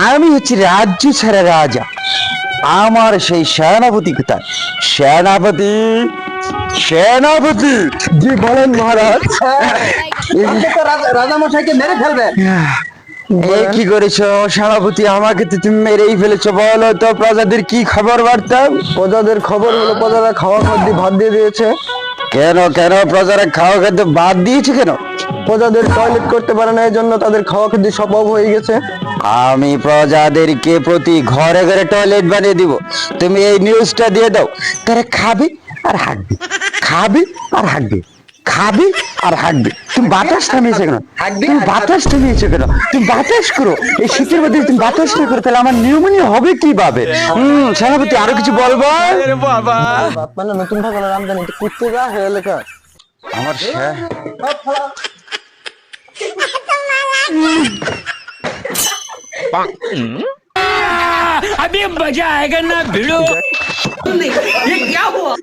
আমি হচ্ছি রাজ্য ছাড়া রাজা। আমার সেই সেনাপতি কোথায়? সেনাপতি, সেনাপতি। জি বলেন মহারাজ। আপনি তো রাজা মশাইকে মেরে ফেলবেন। এ কি করেছো সেনাপতি? আমাকে তো তুমি মেরেই ফেলেছো। বলো তো প্রজাদের কি খবর বার্তা? প্রজাদের খবর হলো প্রজারা খাওয়া খাদ্য ভাত দিয়ে দিয়েছে। কেন কেন প্রজারা খাওয়া খাদ্য বাদ দিয়েছে কেন? প্রজাদের টয়লেট করতে পারে না, এই জন্য তাদের খাওয়া খাদ্য সব অফ হয়ে গেছে। আমি প্রজাদেরকে প্রতি ঘরে ঘরে টয়লেট বানিয়ে দিব। তুমি এই নিউজটা দিয়ে দাও, তারা খাবে আর হাঁকবে, খাবে আর হাঁকবে, খাবে আর হাঁকবে। তুমি বাতাস থামিয়েছো কেন? তুমি বাতাস থামিয়েছো কেন? তুমি বাতাস করো। এই শীতের মধ্যে তুমি বাতাস না করো, তাহলে আমার নিউমোনিয়া হবে কিভাবে? সেনাপতি আরো কিছু বলবো? মানে নতুন ভাবে রামজানি কুত্তে যা হয়ে লেখা আমার अभी मजा आएगा ना भिड़ो। ये क्या हुआ?